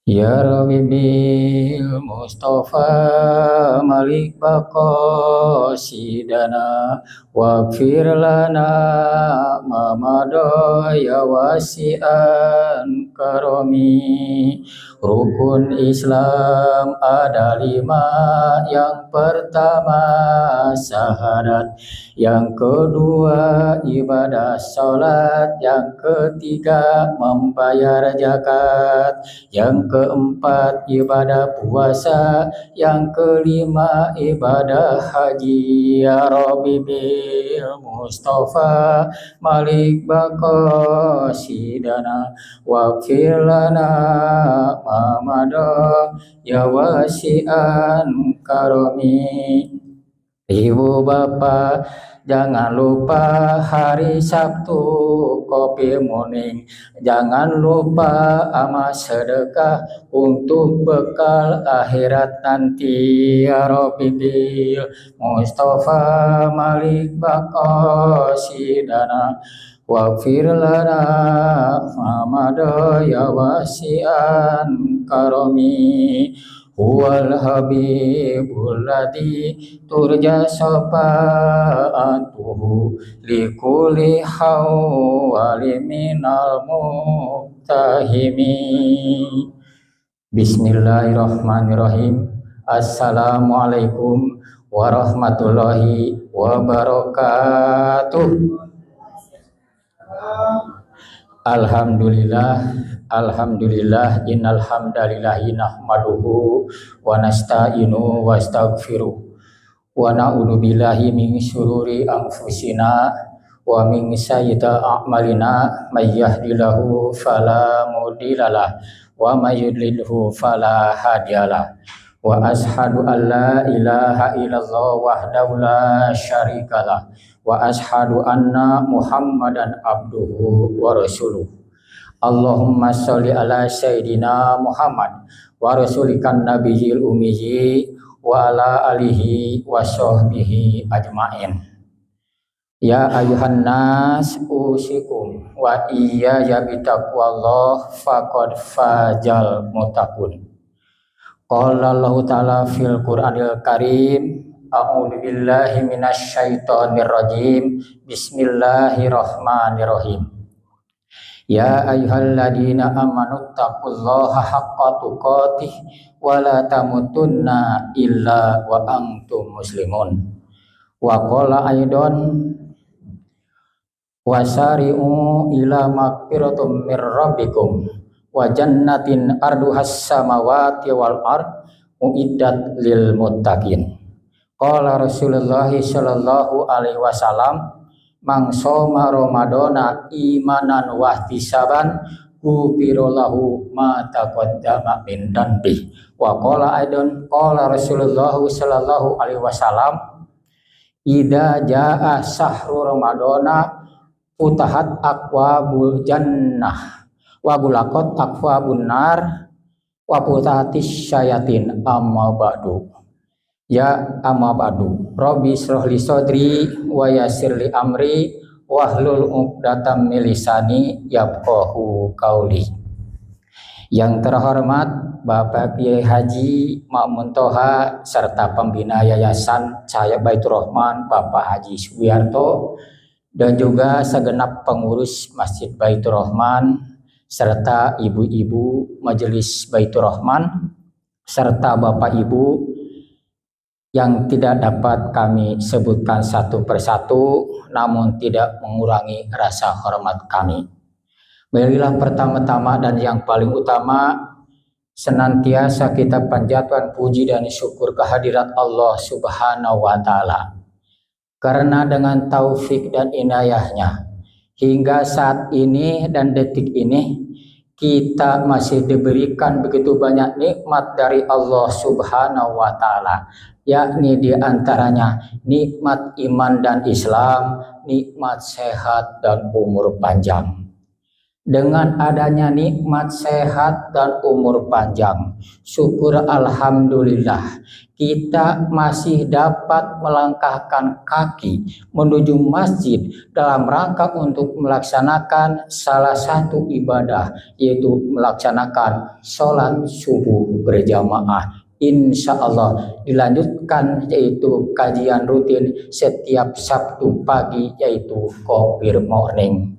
Ya Rabbi bil Mustafa Malik Bakosidana Waghfir lana Mamado ya wasi'an karomi. Rukun Islam ada 5. Yang pertama syahadat, yang kedua ibadah sholat, yang ketiga membayar zakat, yang keempat ibadah puasa, yang kelima ibadah haji. Ya Rabbi bil Mustafa Malik Bakosidana Waghfir lana Mamada ya wasi'an karomi. Ibu bapak, jangan lupa hari Sabtu kopi morning. Jangan lupa amal sedekah untuk bekal akhirat nanti. Ya Rabbi bil Mustafa Malik Bakosidana Waghfir lana Mamada ya wasi'an karomi. Huwal habibul ladzi turja syafa'atuhu likulli hawali minal muqtahimi. Bismillahirrahmanirrahim. Assalamualaikum warahmatullahi wabarakatuh. Alhamdulillah, innal hamdalillahi nahmaduhu wa nasta'inu wa astaghfiruh wa na'udzu billahi min syururi anfusina wa min sayyiati a'malina may yahdihillahu fala mudhillalah wa may yudlilhu fala hadiyalah. Wa ashhadu an la ilaha illallah wahdahu la syarikalah wa ashhadu anna Muhammadan abduhu wa rasuluh. Allahumma sholli ala sayyidina Muhammad wa rasulikan nabiyil ummiyi wa ala alihi wa sahbihi ajmain. Ya ayuhan nas usikum wa iyaya bitaqwallah faqad fajal muttaqun. Qala Allah ta'ala fil Qur'anil Karim, a'udzu billahi minasy syaithanir rajim. Bismillahirrahmanirrahim. Ya ayyuhalladzina amanu taqullaha haqqa tuqatih wa la tamutunna illa wa antum muslimun. Wa qala aidan wasari'u ila maghfiratin mir rabbikum wa jannatin arduhas samawati wal ard uiddat lil muttaqin. Qala Rasulullah sallallahu alaihi wasallam, man shoma ramadhana imanan wa ihtisaban ghufira lahu ma taqaddama min dhanbi. Wa qala aidan qala Rasulullah sallallahu alaihi wasallam, idza jaa sahru ramadhana futahat aqwabul jannah wa bulaqat aqwabun nar wa putahatis syayatin amma ba'du. Ya amma ba'du, Rabbi shrah li sadri wa yassir li amri wahlul 'uqdatam min lisani yafqahu qauli. Yang terhormat Bapak Kiai Haji Ma'mun Toha serta pembina Yayasan Cahaya Baitur Rahman Bapak Haji Sugiarto dan juga segenap pengurus Masjid Baitur Rahman serta ibu-ibu Majelis Baitur Rahman serta Bapak Ibu yang tidak dapat kami sebutkan satu persatu, namun tidak mengurangi rasa hormat kami. Marilah pertama-tama dan yang paling utama, senantiasa kita panjatkan puji dan syukur kehadirat Allah Subhanahu wa Ta'ala. Karena dengan taufik dan inayahnya, hingga saat ini dan detik ini, kita masih diberikan begitu banyak nikmat dari Allah Subhanahu wa Ta'ala, yakni diantaranya nikmat iman dan Islam, nikmat sehat dan umur panjang. dengan adanya nikmat sehat dan umur panjang. Syukur alhamdulillah kita masih dapat melangkahkan kaki menuju masjid dalam rangka untuk melaksanakan salah satu ibadah, yaitu melaksanakan sholat subuh berjamaah. Insya Allah dilanjutkan yaitu kajian rutin setiap Sabtu pagi, yaitu Kopir Morning.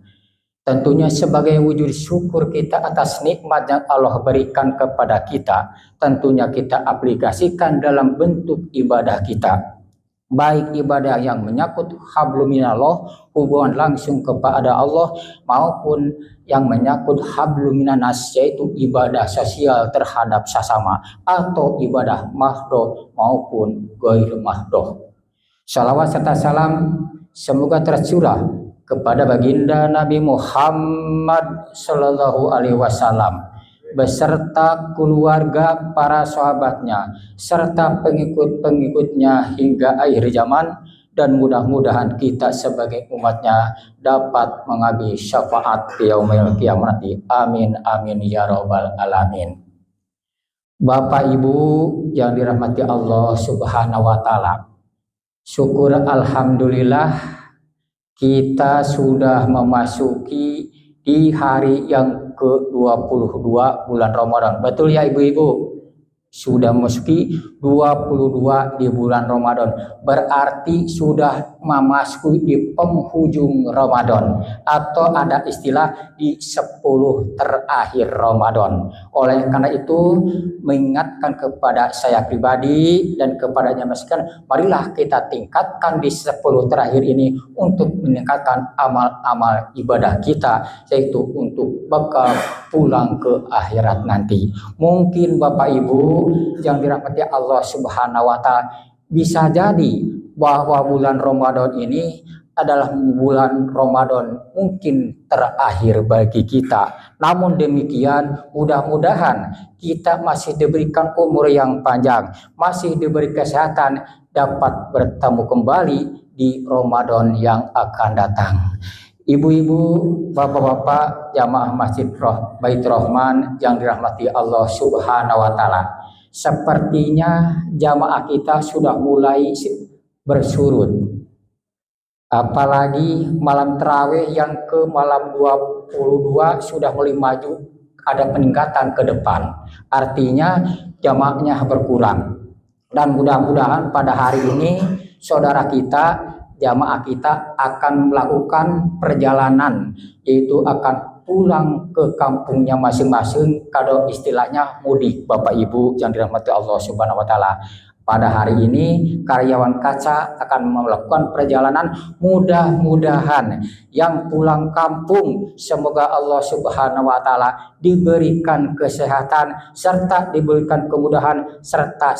Tentunya sebagai wujud syukur kita atas nikmat yang Allah berikan kepada kita, tentunya kita aplikasikan dalam bentuk ibadah kita. Baik ibadah yang menyangkut hablum minallah, hubungan langsung kepada Allah, maupun yang menyangkut hablum minanas, yaitu ibadah sosial terhadap sesama, atau ibadah mahdoh maupun ghair mahdoh. Salawat serta salam semoga tercurah kepada baginda Nabi Muhammad Sallallahu Alaihi Wasallam beserta keluarga, para sahabatnya, serta pengikut-pengikutnya hingga akhir zaman, dan mudah-mudahan kita sebagai umatnya dapat mengambil syafaat yaumil qiyamati. Amin amin ya rabbal alamin. Bapak Ibu yang dirahmati Allah Subhanahu wa taala, syukur alhamdulillah kita sudah memasuki di hari yang ke-22 bulan Ramadan. Betul ya ibu-ibu? Sudah memasuki 22 di bulan Ramadan. Berarti sudah memasuki di penghujung Ramadan, atau ada istilah di 10 terakhir Ramadan. Oleh karena itu, mengingatkan kepada saya pribadi dan kepadanya masing-masing, marilah kita tingkatkan di 10 terakhir ini untuk meningkatkan amal-amal ibadah kita, yaitu untuk bekal pulang ke akhirat nanti. Mungkin Bapak Ibu yang dirahmati Allah Subhanahu wa taala, bisa jadi bahwa bulan Ramadan ini adalah bulan Ramadan mungkin terakhir bagi kita. Namun demikian, mudah-mudahan kita masih diberikan umur yang panjang, masih diberi kesehatan, dapat bertemu kembali di Ramadan yang akan datang. Ibu-ibu, bapak-bapak, jamaah Masjid Baitur Rahman yang dirahmati Allah Subhanahu wa taala. Sepertinya jamaah kita sudah mulai bersurut. Apalagi malam tarawih yang ke malam 22 sudah mulai maju, ada peningkatan ke depan. Artinya jamaahnya berkurang. Dan mudah-mudahan pada hari ini saudara kita, jamaah kita akan melakukan perjalanan, yaitu akan pulang ke kampungnya masing-masing, kalau istilahnya mudik. Bapak Ibu yang dirahmati Allah Subhanahu wa taala, pada hari ini karyawan kaca akan melakukan perjalanan. Mudah-mudahan yang pulang kampung, semoga Allah Subhanahu wa taala diberikan kesehatan serta diberikan kemudahan, serta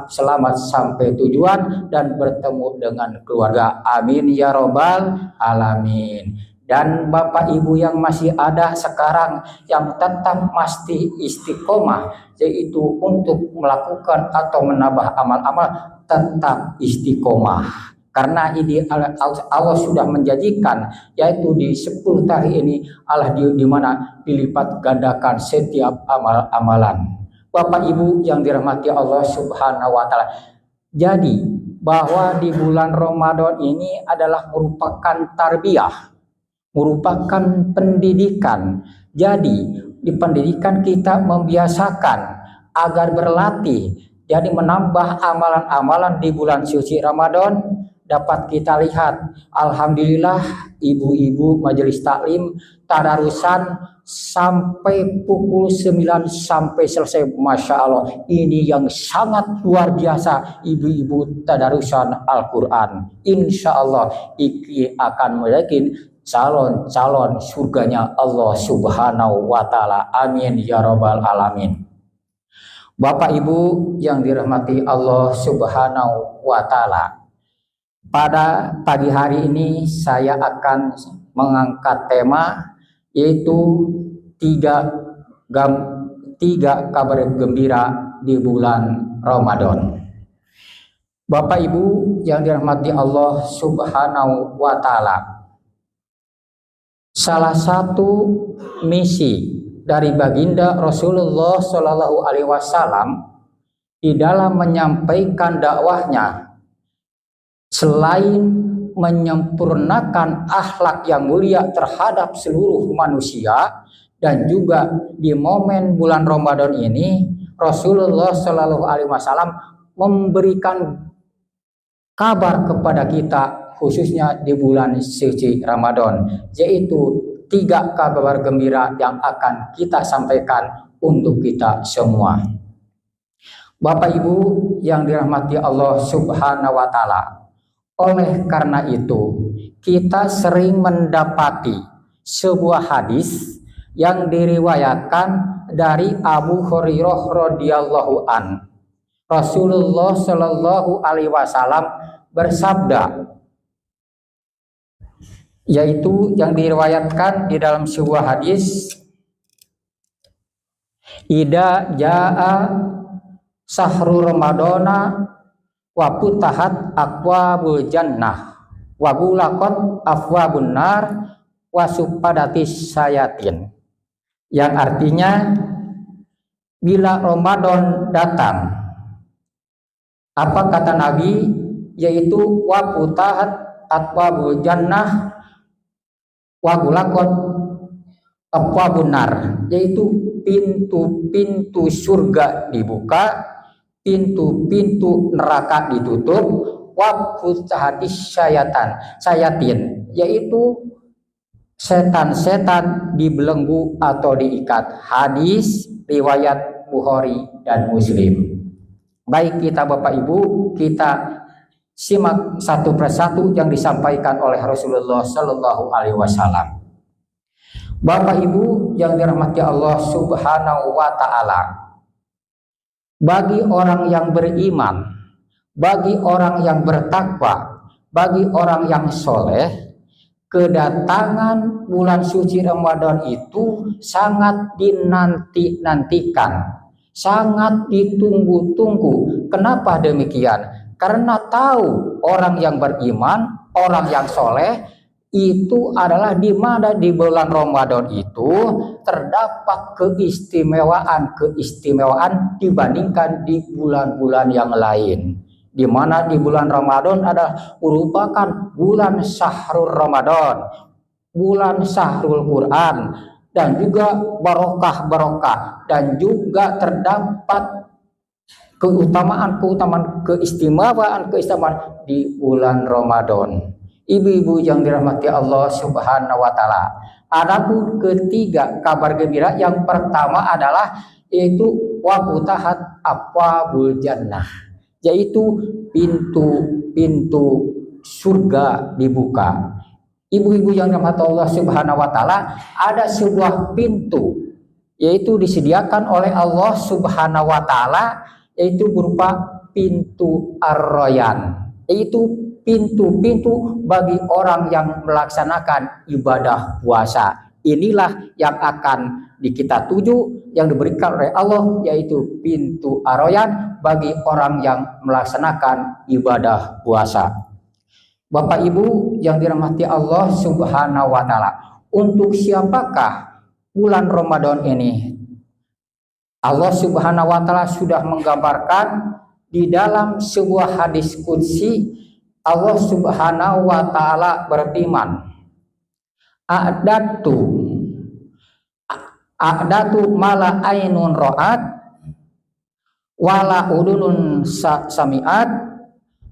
selamat sampai tujuan dan bertemu dengan keluarga. Amin ya robbal alamin. Dan Bapak Ibu yang masih ada sekarang yang tetap masih istiqomah, yaitu untuk melakukan atau menambah amal-amal, tetap istiqomah. Karena ini Allah sudah menjanjikan, yaitu di 10 hari ini Allah di mana dilipat gandakan setiap amal-amalan. Bapak Ibu yang dirahmati Allah Subhanahu wa taala, jadi bahwa di bulan Ramadan ini adalah merupakan tarbiyah, merupakan pendidikan. Jadi di pendidikan kita membiasakan agar berlatih, jadi menambah amalan-amalan di bulan suci Ramadan. Dapat kita lihat, alhamdulillah ibu-ibu majelis taklim tadarusan sampai pukul 9 sampai selesai. Masya Allah, ini yang sangat luar biasa, ibu-ibu tadarusan Al-Quran. Insya Allah iki akan meyakin calon-calon surganya Allah Subhanahu wa taala. Amin ya rabbal alamin. Bapak Ibu yang dirahmati Allah Subhanahu wa taala, pada pagi hari ini saya akan mengangkat tema, yaitu tiga kabar gembira di bulan Ramadan. Bapak Ibu yang dirahmati Allah Subhanahu wa taala, salah satu misi dari baginda Rasulullah Shallallahu Alaihi Wasallam di dalam menyampaikan dakwahnya, selain menyempurnakan akhlak yang mulia terhadap seluruh manusia, dan juga di momen bulan Ramadan ini Rasulullah Shallallahu Alaihi Wasallam memberikan kabar kepada kita, khususnya di bulan suci Ramadan, yaitu 3 kabar gembira yang akan kita sampaikan untuk kita semua. Bapak Ibu yang dirahmati Allah Subhanahu wa Ta'ala, oleh karena itu kita sering mendapati sebuah hadis yang diriwayatkan dari Abu Hurairah radhiyallahu an. Rasulullah Shallallahu Alaihi Wasallam bersabda, yaitu yang diriwayatkan di dalam sebuah hadis, "Ida jaa sahru ramadana wa putahat aqwabul jannah wa gulaqat afwabun nar wa supadatis sayatin." Yang artinya, bila Ramadan datang, apa kata Nabi, yaitu wa putahat aqwabul jannah wa gulaqat afwabun nar, yaitu pintu-pintu surga dibuka, pintu-pintu neraka ditutup, wa putahatis sayatin, yaitu setan-setan dibelenggu atau diikat. Hadis riwayat Bukhari dan Muslim. Baik kita Bapak Ibu, kita simak satu persatu yang disampaikan oleh Rasulullah Shallallahu Alaihi Wasallam. Bapak Ibu yang dirahmati Allah Subhanahu wa Ta'ala, bagi orang yang beriman, bagi orang yang bertakwa, bagi orang yang soleh, kedatangan bulan suci Ramadan itu sangat dinanti-nantikan, sangat ditunggu-tunggu. Kenapa demikian? Karena tahu orang yang beriman, orang yang soleh itu adalah di mana di bulan Ramadan itu terdapat keistimewaan dibandingkan di bulan-bulan yang lain. Di mana di bulan Ramadan adalah merupakan bulan Syahrul Ramadan, bulan Syahrul Quran, dan juga barokah, dan juga terdapat keutamaan, keistimewaan di bulan Ramadan. Ibu-ibu yang dirahmati Allah Subhanahu wa Ta'ala, adapun ketiga kabar gembira, yang pertama adalah yaitu wa futahat abwabul jannah, yaitu pintu-pintu surga dibuka. Ibu-ibu yang dirahmati Allah Subhanahu wa Ta'ala, ada sebuah pintu yaitu disediakan oleh Allah Subhanahu wa Ta'ala, yaitu berupa pintu Ar-Rayyan, yaitu pintu-pintu bagi orang yang melaksanakan ibadah puasa. Inilah yang akan kita tuju, yang diberikan oleh Allah, yaitu pintu Ar-Rayyan bagi orang yang melaksanakan ibadah puasa. Bapak Ibu yang dirahmati Allah Subhanahu wa Ta'ala, untuk siapakah bulan Ramadan ini? Allah Subhanahu wa Ta'ala sudah menggambarkan di dalam sebuah hadis qudsi. Allah Subhanahu wa Ta'ala berfirman, A'datu mala ainun ra'at wala udunun sami'at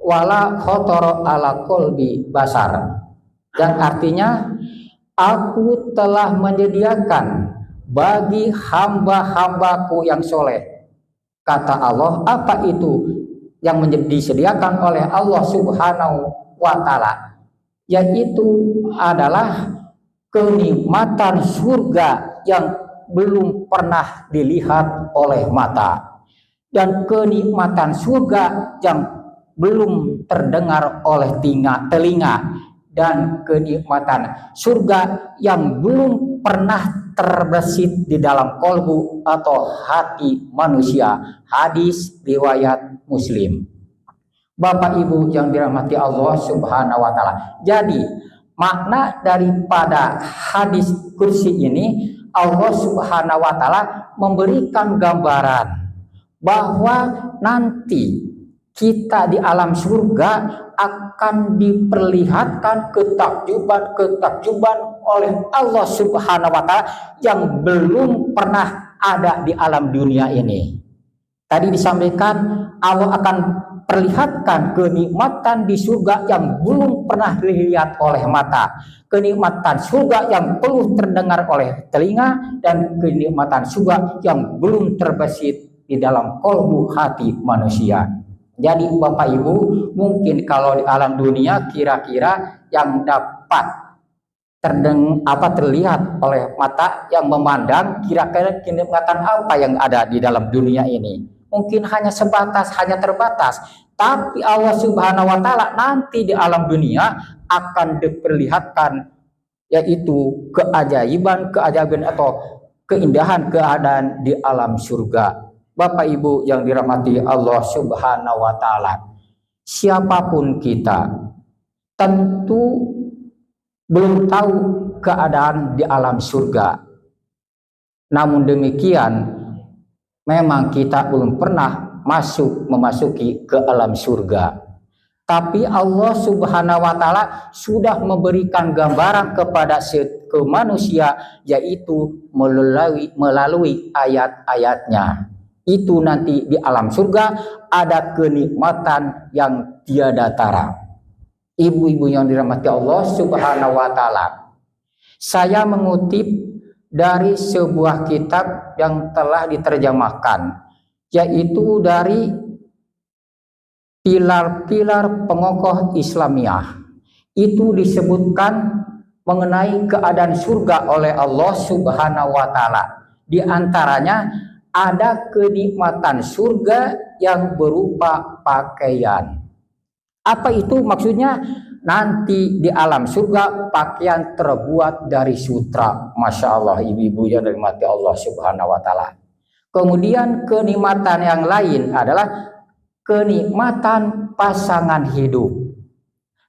wala khotoro ala qalbi basar. Yang artinya, aku telah menyediakan bagi hamba-hambaku yang soleh. Kata Allah, apa itu yang disediakan oleh Allah Subhanahu wa Ta'ala? Yaitu adalah kenikmatan surga yang belum pernah dilihat oleh mata, dan kenikmatan surga yang belum terdengar oleh telinga, dan kenikmatan surga yang belum pernah terbesit di dalam kolbu atau hati manusia. Hadis riwayat Muslim. Bapak Ibu yang dirahmati Allah Subhanahu wa Ta'ala, jadi makna daripada hadis kursi ini, Allah Subhanahu wa Ta'ala memberikan gambaran bahwa nanti kita di alam surga akan diperlihatkan ketakjuban oleh Allah Subhanahu wa Ta'ala yang belum pernah ada di alam dunia ini. Tadi disampaikan Allah akan perlihatkan kenikmatan di surga yang belum pernah dilihat oleh mata, kenikmatan surga yang belum terdengar oleh telinga, dan kenikmatan surga yang belum terbesit di dalam kolbu hati manusia. Jadi Bapak Ibu, mungkin kalau di alam dunia kira-kira yang dapat terlihat oleh mata yang memandang, kira-kira kenikmatan apa yang ada di dalam dunia ini? Mungkin hanya sebatas, hanya terbatas. Tapi Allah Subhanahu wa Ta'ala nanti di alam dunia akan diperlihatkan, yaitu keajaiban atau keindahan keadaan di alam surga. Bapak Ibu yang dirahmati Allah Subhanahu wa Ta'ala, siapapun kita tentu belum tahu keadaan di alam surga. Namun demikian, memang kita belum pernah memasuki ke alam surga. Tapi Allah Subhanahu wa Ta'ala sudah memberikan gambaran kepada manusia, yaitu melalui ayat-ayatnya. Itu nanti di alam surga ada kenikmatan yang tiada tara. Ibu-ibu yang dirahmati Allah Subhanahu wa Ta'ala, saya mengutip dari sebuah kitab yang telah diterjemahkan, yaitu dari Pilar-Pilar Pengokoh Islamiyah. Itu disebutkan mengenai keadaan surga oleh Allah Subhanahu wa Ta'ala. Di antaranya ada kenikmatan surga yang berupa pakaian. Apa itu maksudnya? Nanti di alam surga pakaian terbuat dari sutra. Masya Allah, ibu-ibu yang dirahmati Allah Subhanahu wa Ta'ala. Kemudian kenikmatan yang lain adalah kenikmatan pasangan hidup.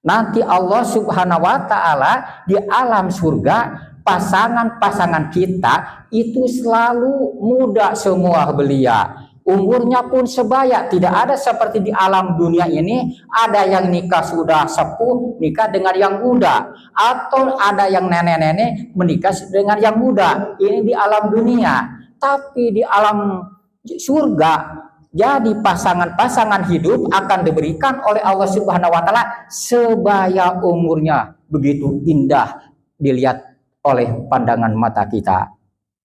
Nanti Allah Subhanahu wa Ta'ala di alam surga, pasangan-pasangan kita itu selalu muda semua belia. Umurnya pun sebaya, tidak ada seperti di alam dunia ini ada yang nikah sudah sepuh nikah dengan yang muda, atau ada yang nenek-nenek menikah dengan yang muda. Ini di alam dunia. Tapi di alam surga, jadi pasangan-pasangan hidup akan diberikan oleh Allah Subhanahu wa Ta'ala sebaya umurnya, begitu indah dilihat oleh pandangan mata kita.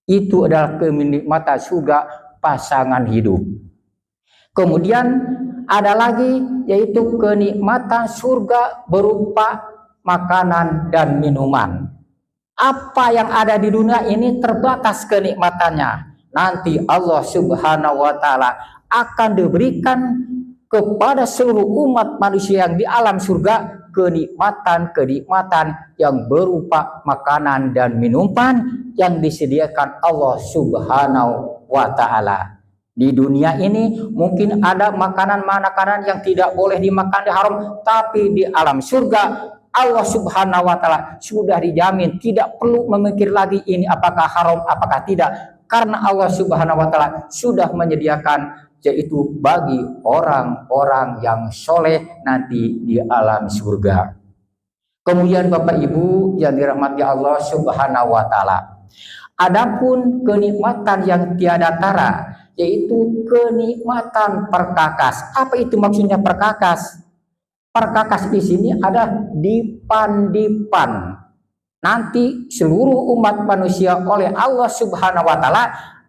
Itu adalah kenikmatan surga pasangan hidup. Kemudian ada lagi, yaitu kenikmatan surga berupa makanan dan minuman. Apa yang ada di dunia ini terbatas kenikmatannya. Nanti Allah Subhanahu wa Ta'ala akan diberikan kepada seluruh umat manusia yang di alam surga kenikmatan yang berupa makanan dan minuman yang disediakan Allah Subhanahu wa Ta'ala. Di dunia ini mungkin ada makanan-makanan yang tidak boleh dimakan, di haram, tapi di alam surga Allah Subhanahu wa Ta'ala sudah dijamin, tidak perlu memikir lagi ini apakah haram apakah tidak, karena Allah Subhanahu wa Ta'ala sudah menyediakan, yaitu bagi orang-orang yang soleh nanti di alam surga. Kemudian Bapak Ibu yang dirahmati Allah Subhanahu wa Ta'ala, adapun kenikmatan yang tiada tara, yaitu kenikmatan perkakas. Apa itu maksudnya perkakas? Perkakas di sini ada dipan-dipan. Nanti seluruh umat manusia oleh Allah Subhanahu wa Ta'ala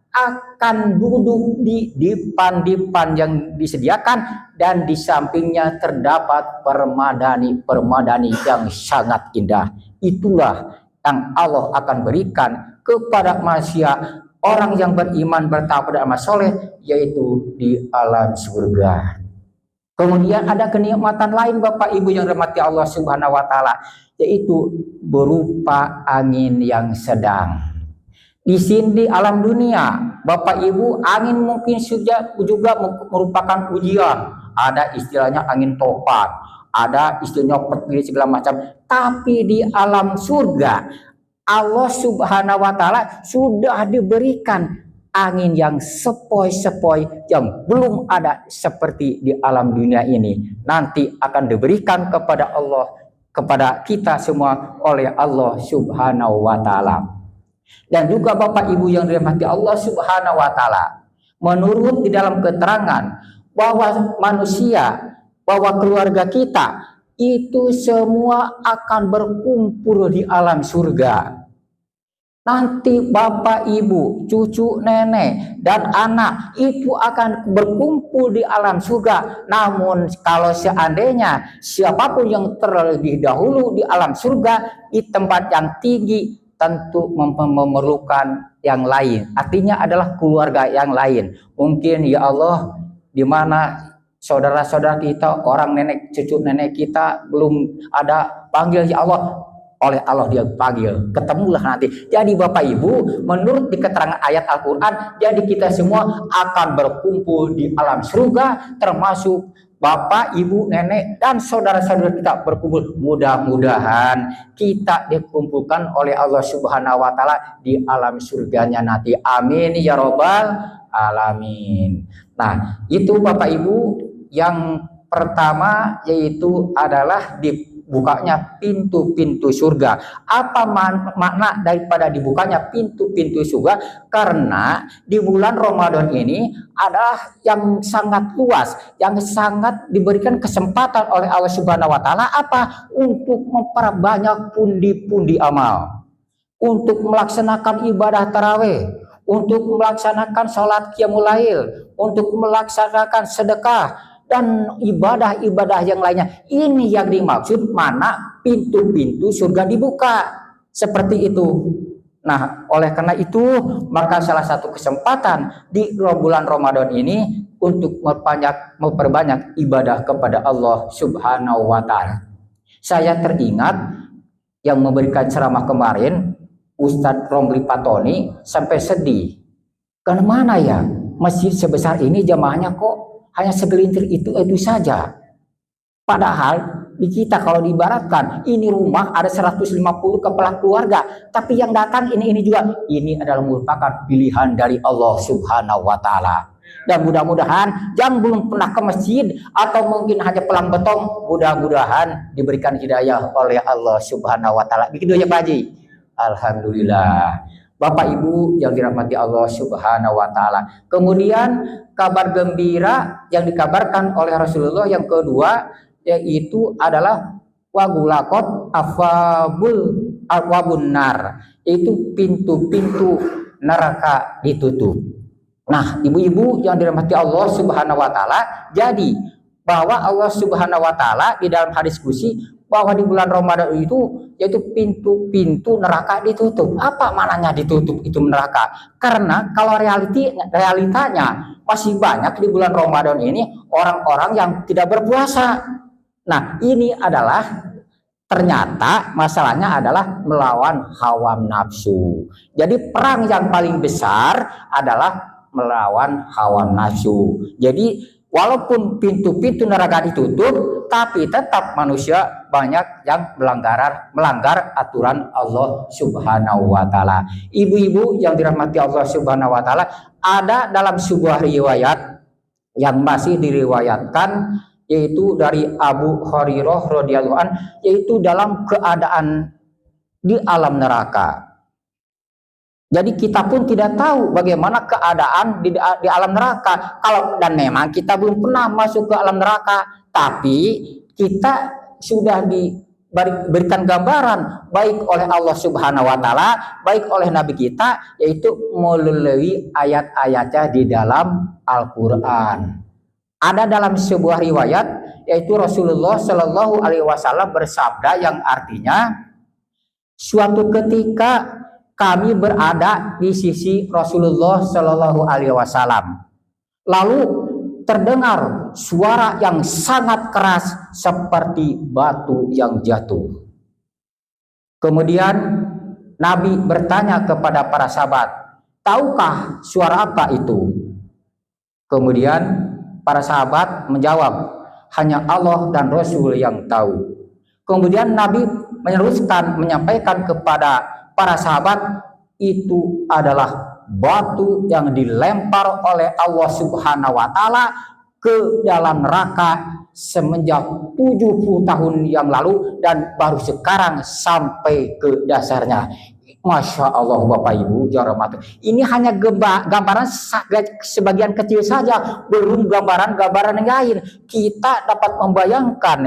akan duduk di dipan-dipan yang disediakan, dan di sampingnya terdapat permadani yang sangat indah. Itulah yang Allah akan berikan kepada manusia, orang yang beriman, bertakwa dan amal soleh, yaitu di alam surga. Kemudian ada kenikmatan lain Bapak Ibu yang dirahmati Allah Subhanahu wa Ta'ala, yaitu berupa angin yang sedang. Di sini di alam dunia Bapak Ibu, angin mungkin juga merupakan ujian. Ada istilahnya angin topan, ada istilah nyopet segala macam. Tapi di alam surga Allah Subhanahu wa taala sudah diberikan angin yang sepoi-sepoi yang belum ada seperti di alam dunia ini. Nanti akan diberikan kepada Allah, kepada kita semua oleh Allah Subhanahu wa taala. Dan juga Bapak Ibu yang dirahmati Allah Subhanahu wa taala, menurut di dalam keterangan bahwa manusia, bahwa keluarga kita itu semua akan berkumpul di alam surga. Nanti bapak, ibu, cucu, nenek, dan anak itu akan berkumpul di alam surga. Namun kalau seandainya siapapun yang terlebih dahulu di alam surga, di tempat yang tinggi, tentu memerlukan yang lain. Artinya adalah keluarga yang lain. Mungkin ya Allah, di mana saudara-saudara kita, orang nenek, cucu nenek kita belum ada, panggil ya Allah. Oleh Allah dia panggil, ketemulah nanti. Jadi Bapak Ibu, menurut di keterangan ayat Al-Quran, jadi kita semua akan berkumpul di alam surga, termasuk Bapak, Ibu, Nenek, dan saudara-saudara kita berkumpul. Mudah-mudahan kita dikumpulkan oleh Allah Subhanahu wa taala di alam surganya nanti. Amin ya robbal alamin. Nah, itu Bapak Ibu yang pertama, yaitu adalah dibukanya pintu-pintu surga. Apa makna daripada dibukanya pintu-pintu surga? Karena di bulan Ramadan ini adalah yang sangat luas, yang sangat diberikan kesempatan oleh Allah Subhanahu wa taala apa? Untuk memperbanyak pundi-pundi amal, untuk melaksanakan ibadah tarawih, untuk melaksanakan sholat qiyamul lail, untuk melaksanakan sedekah, dan ibadah-ibadah yang lainnya. Ini yang dimaksud mana pintu-pintu surga dibuka. Seperti itu. Nah, oleh karena itu, maka salah satu kesempatan di bulan Ramadan ini untuk memperbanyak ibadah kepada Allah Subhanahu wa taala. Saya teringat yang memberikan ceramah kemarin, Ustadz Romli Patoni, sampai sedih. Karena mana ya, masjid sebesar ini jamaahnya kok hanya segelintir itu saja. Padahal di kita kalau diibaratkan ini rumah ada 150 kepala keluarga, tapi yang datang ini juga, ini adalah merupakan pilihan dari Allah Subhanahu wa taala. Dan mudah-mudahan yang belum pernah ke masjid atau mungkin hanya pelang betong, mudah-mudahan diberikan hidayah oleh Allah Subhanahu wa taala. Begitu ya Pak Haji. Alhamdulillah. Bapak Ibu yang dirahmati Allah Subhanahu wa taala. Kemudian kabar gembira yang dikabarkan oleh Rasulullah yang kedua, yaitu adalah wagulakot afwabun nar, yaitu pintu-pintu neraka ditutup. Nah, ibu-ibu yang dirahmati Allah Subhanahu wa taala, jadi bahwa Allah Subhanahu wa taala di dalam hadis qudsi bahwa di bulan Ramadan itu yaitu pintu-pintu neraka ditutup. Apa maknanya ditutup itu neraka? Karena kalau realitanya masih banyak di bulan Ramadan ini orang-orang yang tidak berpuasa. Nah, ini adalah ternyata masalahnya adalah melawan hawa nafsu. Jadi perang yang paling besar adalah melawan hawa nafsu. Jadi walaupun pintu-pintu neraka ditutup, tapi tetap manusia banyak yang melanggar aturan Allah Subhanahu wa taala. Ibu-ibu yang dirahmati Allah Subhanahu wa taala, ada dalam sebuah riwayat yang masih diriwayatkan, yaitu dari Abu Hurairah radhiyallahu an, yaitu dalam keadaan di alam neraka. Jadi kita pun tidak tahu bagaimana keadaan di alam neraka. Dan memang kita belum pernah masuk ke alam neraka, tapi kita sudah diberikan gambaran baik oleh Allah Subhanahu wa taala, baik oleh Nabi kita, yaitu melalui ayat-ayatnya di dalam Al-Qur'an. Ada dalam sebuah riwayat, yaitu Rasulullah Shallallahu alaihi wasallam bersabda yang artinya, suatu ketika kami berada di sisi Rasulullah Shallallahu alaihi wasallam. Lalu terdengar suara yang sangat keras seperti batu yang jatuh. Kemudian Nabi bertanya kepada para sahabat, "Tahukah suara apa itu?" Kemudian para sahabat menjawab, hanya Allah dan Rasul yang tahu. Kemudian Nabi meneruskan menyampaikan kepada para sahabat, itu adalah batu yang dilempar oleh Allah Subhanahu wa taala ke dalam neraka semenjak 70 tahun yang lalu dan baru sekarang sampai ke dasarnya. Masya Allah Bapak Ibu yang rahmat. Ini hanya gambaran sebagian kecil saja, belum gambaran-gambaran yang lain. Kita dapat membayangkan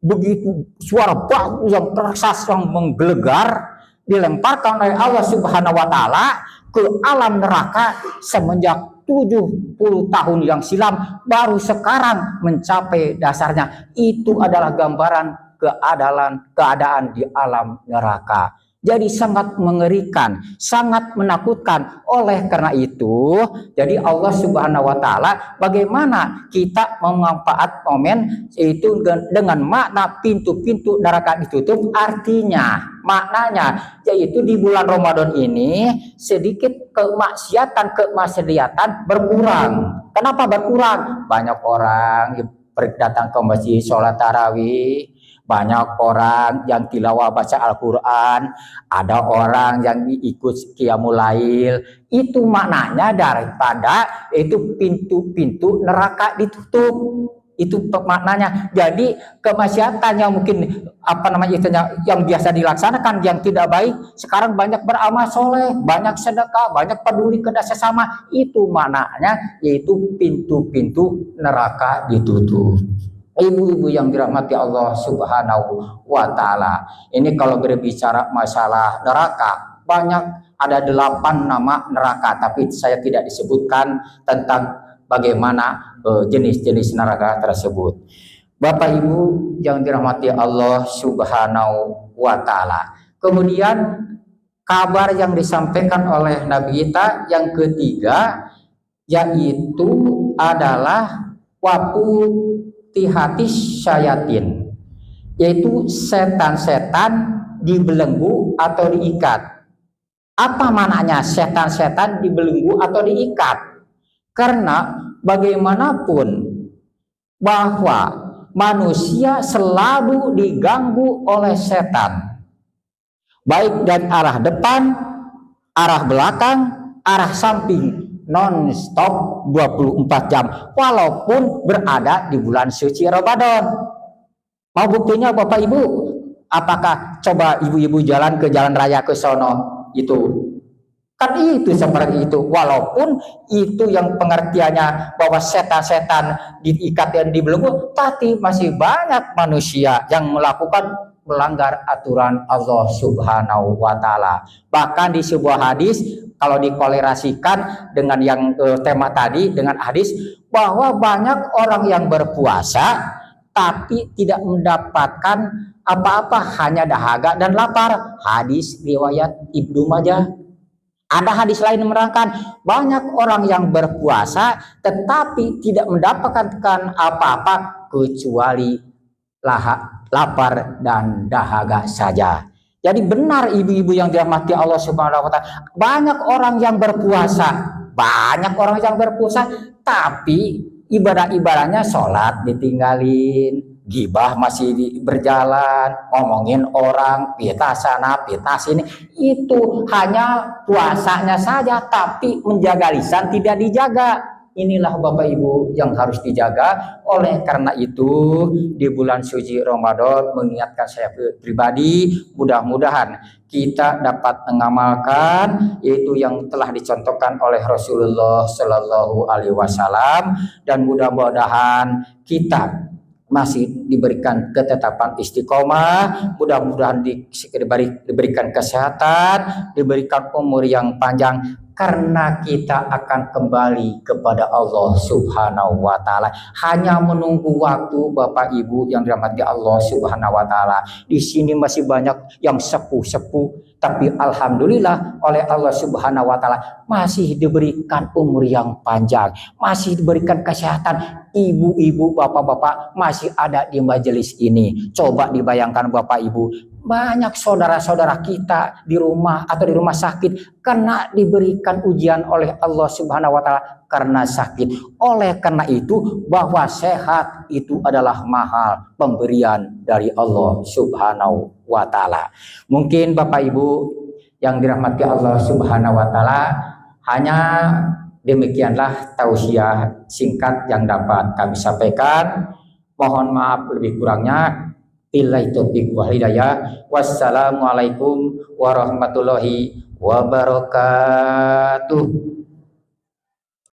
begitu suara batu yang keras yang menggelegar dilemparkan oleh Allah Subhanahu wa taala ke alam neraka semenjak 70 tahun yang silam baru sekarang mencapai dasarnya. Itu adalah gambaran keadaan di alam neraka. Jadi sangat mengerikan, sangat menakutkan. Oleh karena itu, jadi Allah Subhanahu wa taala bagaimana kita memanfaat momen itu dengan makna pintu-pintu neraka ditutup, artinya maknanya yaitu di bulan Ramadan ini sedikit kemaksiatan berkurang. Kenapa berkurang? Banyak orang datang ke masjid sholat tarawih, banyak orang yang tilawah baca Al-Quran, ada orang yang ikut qiyamul lail. Itu maknanya daripada itu pintu-pintu neraka ditutup. Itu maknanya. Jadi kemaksiatan yang mungkin yang biasa dilaksanakan yang tidak baik, sekarang banyak beramal soleh, banyak sedekah, banyak peduli ke sesama. Itu maknanya yaitu pintu-pintu neraka ditutup. Ibu-ibu yang dirahmati Allah Subhanahu wa taala. Ini kalau berbicara masalah neraka, banyak, ada 8 nama neraka, tapi saya tidak disebutkan tentang bagaimana jenis-jenis neraka tersebut. Bapak Ibu yang dirahmati Allah Subhanahu wa taala. Kemudian kabar yang disampaikan oleh Nabi kita yang ketiga yaitu adalah tihatis syayatin, yaitu setan-setan dibelenggu atau diikat. Apa maknanya setan-setan dibelenggu atau diikat? Karena bagaimanapun bahwa manusia selalu diganggu oleh setan, baik dari arah depan, arah belakang, arah samping, non-stop 24 jam walaupun berada di bulan suci Ramadan. Mau buktinya Bapak Ibu? Apakah coba ibu-ibu jalan ke jalan raya ke sono, itu kan itu seperti itu. Walaupun itu yang pengertiannya bahwa setan-setan diikat dan dibelenggu, tapi masih banyak manusia yang melanggar aturan Allah Subhanahu wa taala. Bahkan di sebuah hadis, kalau dikolerasikan dengan yang tema tadi dengan hadis, bahwa banyak orang yang berpuasa tapi tidak mendapatkan apa-apa, hanya dahaga dan lapar. Hadis riwayat Ibnu Majah. Ada hadis lain menerangkan banyak orang yang berpuasa tetapi tidak mendapatkan apa-apa kecuali lapar dan dahaga saja. Jadi benar ibu-ibu yang dirahmati Allah Subhanahu wa taala, banyak orang yang berpuasa, tapi ibadah-ibadahnya sholat ditinggalin, gibah masih berjalan, ngomongin orang, pita sana, pita sini. Itu hanya puasanya saja, tapi menjaga lisan tidak dijaga. Inilah Bapak Ibu yang harus dijaga. Oleh karena itu di bulan suci Ramadan, mengingatkan saya pribadi, mudah-mudahan kita dapat mengamalkan yaitu yang telah dicontohkan oleh Rasulullah Shallallahu Alaihi Wasallam, dan mudah-mudahan kita masih diberikan ketetapan istiqomah, mudah-mudahan diberikan kesehatan, diberikan umur yang panjang, karena kita akan kembali kepada Allah Subhanahu wa taala. Hanya menunggu waktu Bapak Ibu yang dirahmati Allah Subhanahu wa taala. Di sini masih banyak yang sepuh-sepuh, tapi alhamdulillah oleh Allah Subhanahu wa taala masih diberikan umur yang panjang, masih diberikan kesehatan. Ibu-ibu, bapak-bapak masih ada di majelis ini. Coba dibayangkan Bapak Ibu, Banyak saudara-saudara kita di rumah atau di rumah sakit karena diberikan ujian oleh Allah Subhanahu wa taala karena sakit. Oleh karena itu bahwa sehat itu adalah mahal pemberian dari Allah Subhanahu wa taala. Mungkin Bapak Ibu yang dirahmati Allah Subhanahu wa taala, hanya demikianlah tausiah singkat yang dapat kami sampaikan. Mohon maaf lebih kurangnya. Billahi taufiq wal hidayah. Wassalamualaikum warahmatullahi wabarakatuh.